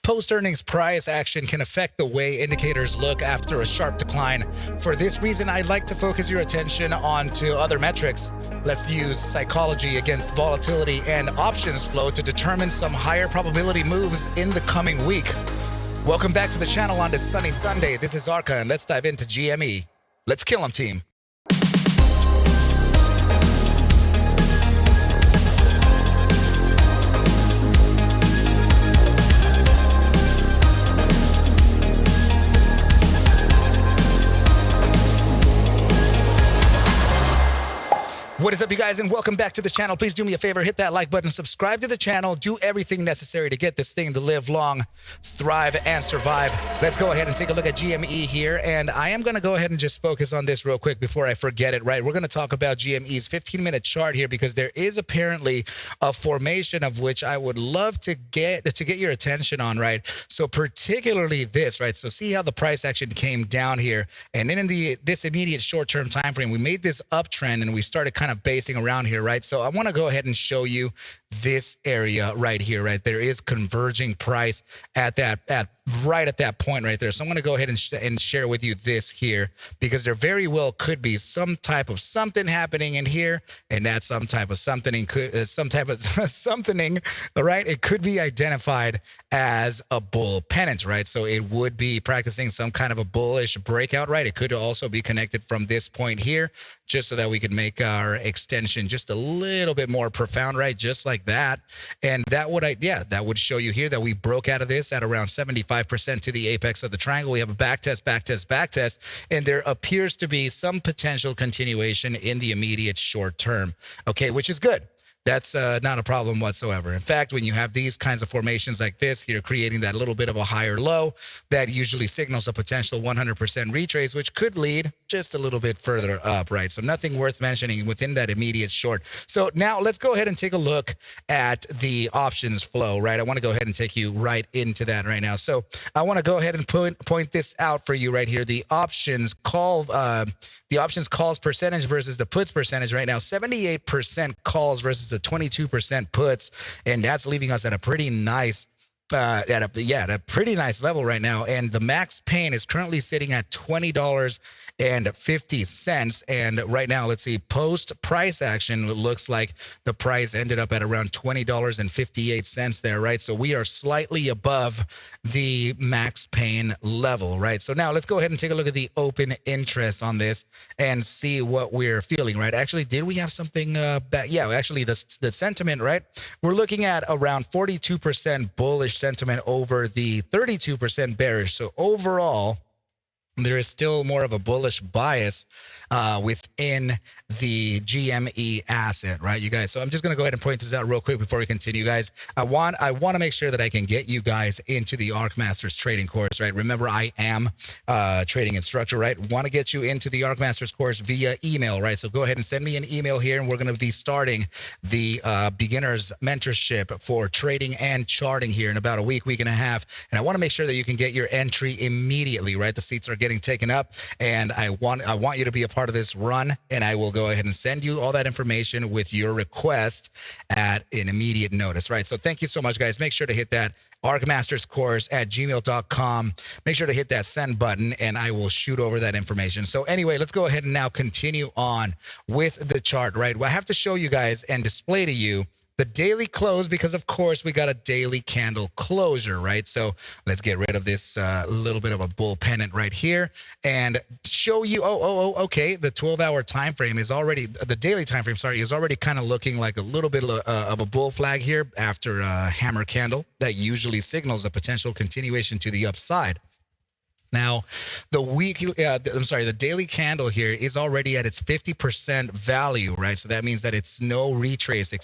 Post-earnings price action can affect the way indicators look after a sharp decline. For this reason, I'd like to focus your attention onto other metrics. Let's use psychology against volatility and options flow to determine some higher probability moves in the coming week. Welcome back to the channel on this sunny Sunday. This is ARCa, and let's dive into GME. Let's kill them, team. What is up, you guys, and welcome back to the channel. Please do me a favor, hit that like button, subscribe to the channel, do everything necessary to get this thing to live long, thrive, and survive. Let's go ahead and take a look at GME here, and I am going to go ahead and just focus on this real quick before I forget it, right? We're going to talk about GME's 15-minute chart here because there is apparently a formation of which I would love to get your attention on, right? So particularly this, right? So see how the price action came down here, and then in this immediate short-term time frame, we made this uptrend and we started kind of basing around here, right? So I want to go ahead and show you this area right here, right? There is converging price right at that point right there. So I'm going to go ahead and share with you this here because there very well could be some type of something happening in here, and that some type of something could something, all right? It could be identified as a bull pennant, right? So it would be practicing some kind of a bullish breakout, right? It could also be connected from this point here, just so that we could make our extension just a little bit more profound, right? Just like that. And that would show you here that we broke out of this at around 75% to the apex of the triangle. We have a back test, and there appears to be some potential continuation in the immediate short term, okay, which is good. That's not a problem whatsoever. In fact, when you have these kinds of formations like this, you're creating that little bit of a higher low that usually signals a potential 100% retrace, which could lead just a little bit further up, right? So nothing worth mentioning within that immediate short. So now let's go ahead and take a look at the options flow, right? I want to go ahead and take you right into that right now. So I want to go ahead and point this out for you right here. The options calls percentage versus the puts percentage right now, 78% calls versus the 22% puts, and that's leaving us at a pretty nice at a pretty nice level right now. And the max pain is currently sitting at $20.50. And right now, let's see, post price action, it looks like the price ended up at around $20.58 there, right? So we are slightly above the max pain level, right? So now let's go ahead and take a look at the open interest on this and see what we're feeling, right? Actually, did we have something back? Yeah, actually the sentiment, right? We're looking at around 42% bullish sentiment over the 32% bearish. So overall, there is still more of a bullish bias within the GME asset, right, you guys? So I'm just going to go ahead and point this out real quick before we continue, guys. I want to make sure that I can get you guys into the ArcMasters trading course, right? Remember, I am a trading instructor, right? Want to get you into the ArcMasters course via email, right? So go ahead and send me an email here, and we're going to be starting the beginner's mentorship for trading and charting here in about a week and a half. And I want to make sure that you can get your entry immediately, right? The seats are getting taken up, and I want you to be a part of this run, and I will go ahead and send you all that information with your request at an immediate notice, right? So thank you so much, guys. Make sure to hit that ArcMastersCourse@gmail.com. Make sure to hit that send button, and I will shoot over that information. So anyway, let's go ahead and now continue on with the chart, right? Well, I have to show you guys and display to you the daily close because, of course, we got a daily candle closure, right? So let's get rid of this little bit of a bull pennant right here and show you, okay, the 12-hour time frame is already, the daily time frame, sorry, is already kind of looking like a little bit of a bull flag here after a hammer candle that usually signals a potential continuation to the upside. Now, the daily candle here is already at its 50% value, right? So that means that there's no retrace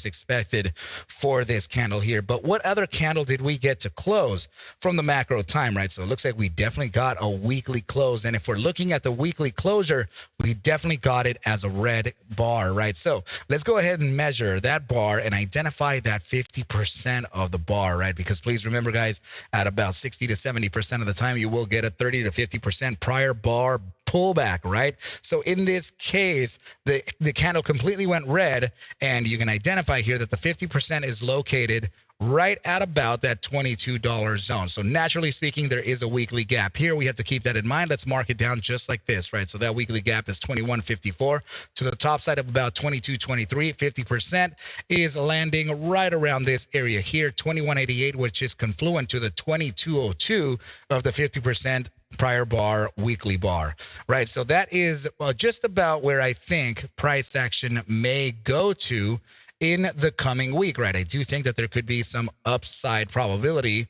expected for this candle here. But what other candle did we get to close from the macro time, right? So it looks like we definitely got a weekly close. And if we're looking at the weekly closure, we definitely got it as a red bar, right? So let's go ahead and measure that bar and identify that 50% of the bar, right? Because please remember, guys, at about 60 to 70% of the time, you will get a 30 to 50% prior bar pullback, right? So in this case, the candle completely went red, and you can identify here that the 50% is located right at about that $22 zone. So naturally speaking, there is a weekly gap here. We have to keep that in mind. Let's mark it down just like this, right? So that weekly gap is 21.54 to the top side of about 22.23. 50% is landing right around this area here, 21.88, which is confluent to the 22.02 of the 50% prior bar, weekly bar, right? So that is just about where I think price action may go to in the coming week, right? I do think that there could be some upside probability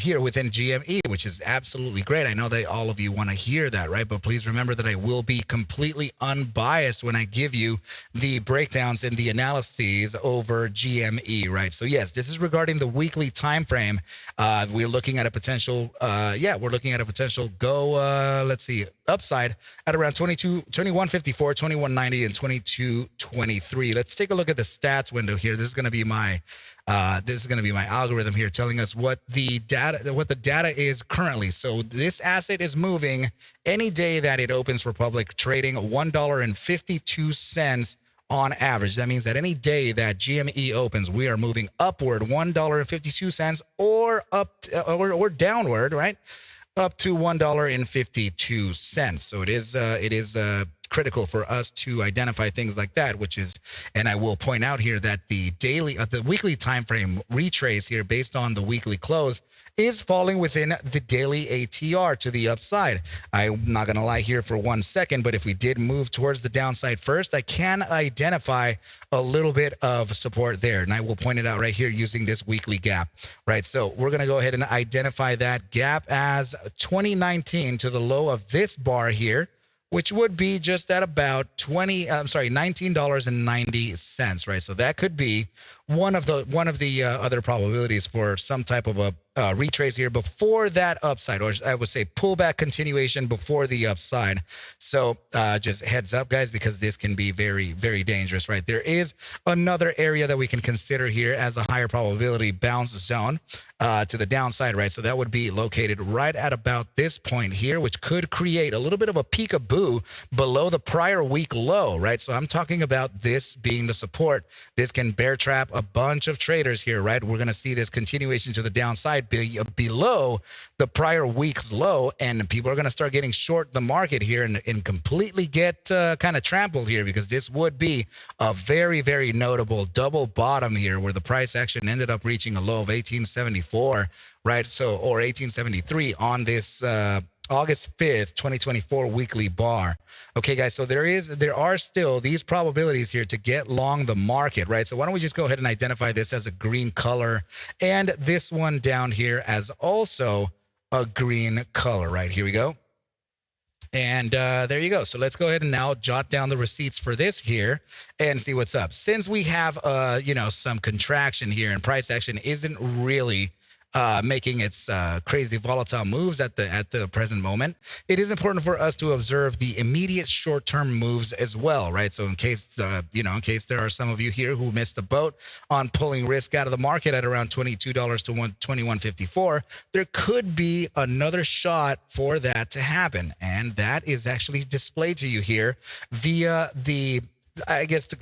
here within GME, which is absolutely great. I know that all of you want to hear that, right? But please remember that I will be completely unbiased when I give you the breakdowns and the analyses over GME, right? So yes, this is regarding the weekly time frame. We're looking at a potential, we're looking at a potential go, let's see, upside at around 21.54, 21.90, and 22.23. Let's take a look at the stats window here. This is going to be my algorithm here telling us what the data is currently. So this asset is moving any day that it opens for public trading $1.52 on average. That means that any day that GME opens, we are moving upward $1.52 or up or downward, right? Up to $1.52. So it is critical for us to identify things like that, which is, and I will point out here that the weekly time frame retrace here based on the weekly close is falling within the daily ATR to the upside. I'm not going to lie here for 1 second, but if we did move towards the downside first, I can identify a little bit of support there. And I will point it out right here using this weekly gap, right? So we're going to go ahead and identify that gap as 2019 to the low of this bar here, which would be just at about $19.90, right? So that could be one of the other probabilities for some type of a retrace here before that upside, or I would say pullback continuation before the upside. So just heads up, guys, because this can be very, very dangerous, right? There is another area that we can consider here as a higher probability bounce zone to the downside, right? So that would be located right at about this point here, which could create a little bit of a peekaboo below the prior week low, right? So I'm talking about this being the support. This can bear trap a bunch of traders here, right? We're going to see this continuation to the downside below the prior week's low, and people are going to start getting short the market here and completely get kind of trampled here, because this would be a very, very notable double bottom here where the price action ended up reaching a low of 1874, right? So, or 1873 on this August 5th, 2024 weekly bar. Okay, guys, so there are still these probabilities here to get long the market, right? So why don't we just go ahead and identify this as a green color, and this one down here as also a green color, right? Here we go. And there you go. So let's go ahead and now jot down the receipts for this here and see what's up. Since we have, some contraction here and price action isn't really making its crazy volatile moves at the present moment, it is important for us to observe the immediate short-term moves as well, right? So in case there are some of you here who missed the boat on pulling risk out of the market at around $22 to $21.54, there could be another shot for that to happen, and that is actually displayed to you here via the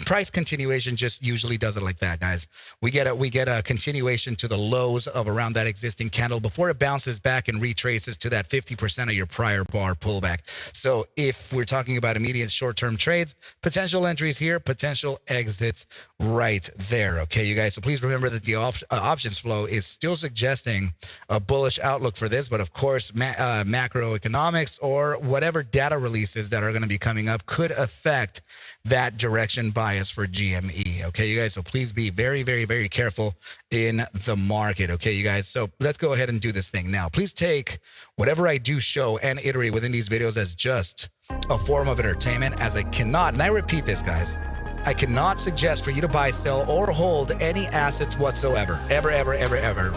price continuation. Just usually does it like that, guys. We get a continuation to the lows of around that existing candle before it bounces back and retraces to that 50% of your prior bar pullback. So if we're talking about immediate short-term trades, potential entries here, potential exits right there. Okay, you guys. So please remember that the options flow is still suggesting a bullish outlook for this, but of course, macroeconomics or whatever data releases that are going to be coming up could affect that direction bias for GME. Okay, you guys. So please be very, very, very careful in the market. Okay, you guys. So let's go ahead and do this thing now. Please take whatever I do show and iterate within these videos as just a form of entertainment, as I cannot, and I repeat this, guys, I cannot suggest for you to buy, sell, or hold any assets whatsoever. Ever, ever, ever, ever.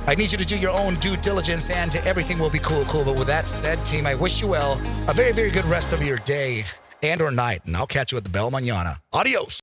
I need you to do your own due diligence, and everything will be cool. But with that said, team, I wish you well a very, very good rest of your day and or night, and I'll catch you at the bell mañana. Adios.